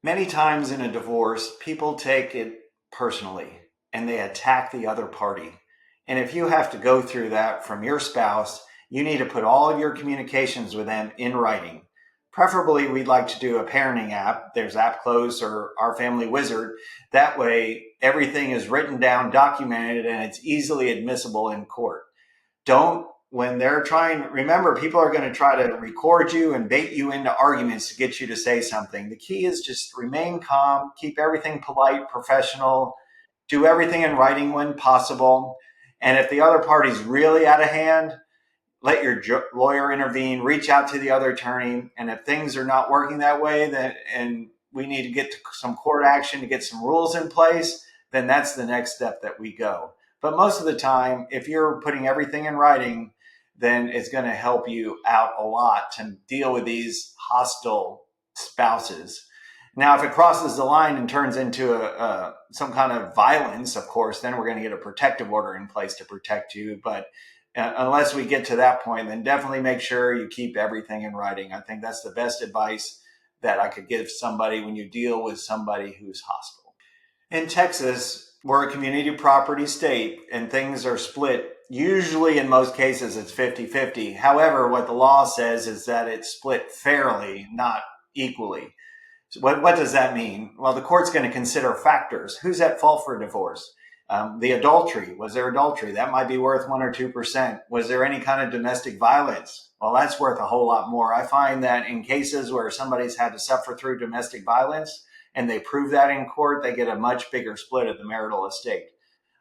Many times in a divorce, people take it personally and they attack the other party. And if you have to go through that from your spouse, you need to put all of your communications with them in writing. Preferably, we'd like to do a parenting app. There's AppClose or OurFamilyWizard. That way, everything is written down, documented, and it's easily admissible in court. Don't When they're trying, remember, people are going to try to record you and bait you into arguments to get you to say something. The key is just remain calm, keep everything polite, professional, do everything in writing when possible. And if the other party's really out of hand, let your lawyer intervene, reach out to the other attorney. And if things are not working that way, and we need to get to some court action to get some rules in place, then that's the next step that we go. But most of the time, if you're putting everything in writing, then it's going to help you out a lot to deal with these hostile spouses. Now, if it crosses the line and turns into some kind of violence, of course, then we're going to get a protective order in place to protect you. But unless we get to that point, then definitely make sure you keep everything in writing. I think that's the best advice that I could give somebody when you deal with somebody who's hostile. In Texas, we're a community property state and things are split. Usually, in most cases, it's 50-50. However, what the law says is that it's split fairly, not equally. So what does that mean? Well, the court's going to consider factors. Who's at fault for divorce? The adultery. Was there adultery? That might be worth 1 or 2%. Was there any kind of domestic violence? Well, that's worth a whole lot more. I find that in cases where somebody's had to suffer through domestic violence and they prove that in court, they get a much bigger split of the marital estate.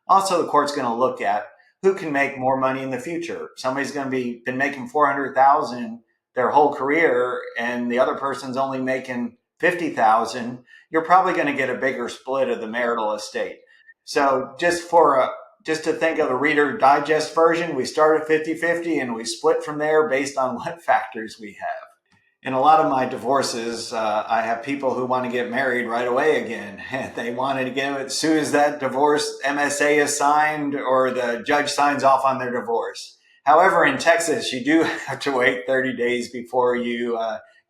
Also, the court's going to look at who can make more money in the future. Somebody's going to been making $400,000 their whole career, and the other person's only making $50,000. You're probably going to get a bigger split of the marital estate. So just to think of a Reader Digest version, we start at 50-50 and we split from there based on what factors we have. In a lot of my divorces, I have people who want to get married right away again. They wanted to get it as soon as that divorce MSA is signed or the judge signs off on their divorce. However, in Texas, you do have to wait 30 days before you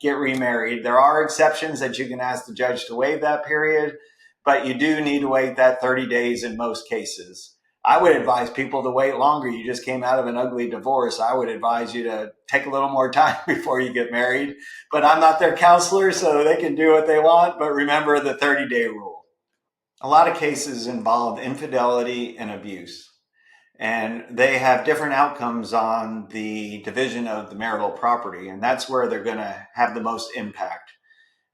get remarried. There are exceptions that you can ask the judge to waive that period, but you do need to wait that 30 days in most cases. I would advise people to wait longer. You just came out of an ugly divorce. I would advise you to take a little more time before you get married. But I'm not their counselor, so they can do what they want. But remember the 30-day rule. A lot of cases involve infidelity and abuse, and they have different outcomes on the division of the marital property, and that's where they're going to have the most impact.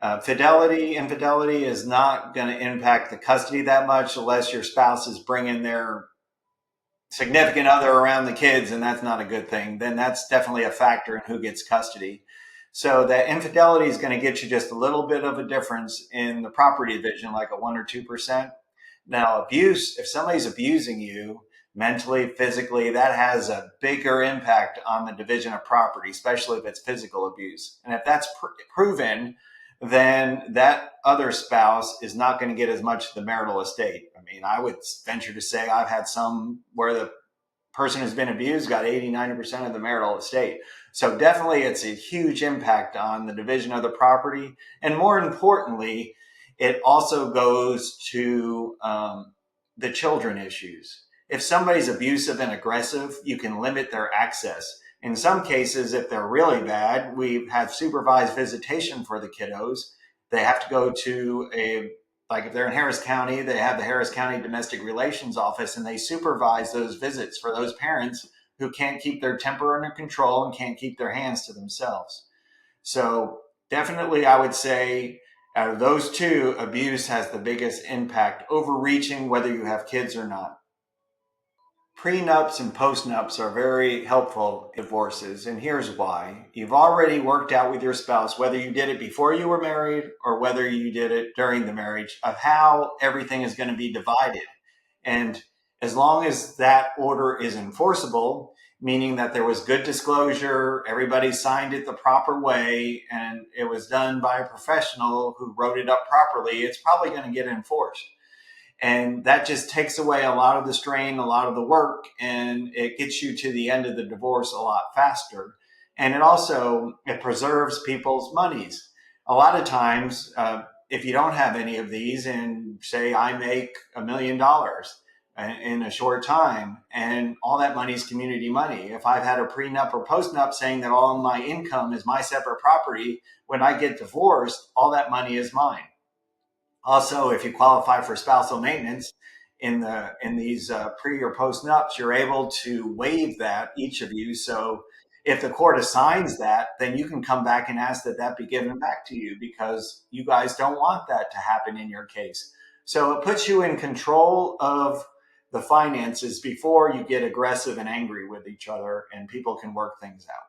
Infidelity is not going to impact the custody that much unless your spouse is bringing their significant other around the kids, and that's not a good thing. Then that's definitely a factor in who gets custody. So that infidelity is going to get you just a little bit of a difference in the property division, like a 1 or 2%. Now, abuse, if somebody's abusing you mentally, physically, that has a bigger impact on the division of property, especially if it's physical abuse. And if that's proven, then that other spouse is not going to get as much of the marital estate. I mean, I would venture to say I've had some where the person who's been abused got 80-90% of the marital estate. So definitely it's a huge impact on the division of the property. And more importantly, it also goes to the children issues. If somebody's abusive and aggressive, you can limit their access. In some cases, if they're really bad, we have supervised visitation for the kiddos. They have to go to like if they're in Harris County, they have the Harris County Domestic Relations Office, and they supervise those visits for those parents who can't keep their temper under control and can't keep their hands to themselves. So definitely, I would say out of those two, abuse has the biggest impact, overreaching whether you have kids or not. Prenups and postnups are very helpful in divorces, and here's why. You've already worked out with your spouse, whether you did it before you were married or whether you did it during the marriage, of how everything is going to be divided. And as long as that order is enforceable, meaning that there was good disclosure, everybody signed it the proper way, and it was done by a professional who wrote it up properly, it's probably going to get enforced. And that just takes away a lot of the strain, a lot of the work, and it gets you to the end of the divorce a lot faster. And it preserves people's monies. A lot of times, if you don't have any of these, and say I make $1 million in a short time, and all that money is community money. If I've had a prenup or postnup saying that all of my income is my separate property, when I get divorced, all that money is mine. Also, if you qualify for spousal maintenance in these pre or post nups, you're able to waive that, each of you. So if the court assigns that, then you can come back and ask that that be given back to you, because you guys don't want that to happen in your case. So it puts you in control of the finances before you get aggressive and angry with each other, and people can work things out.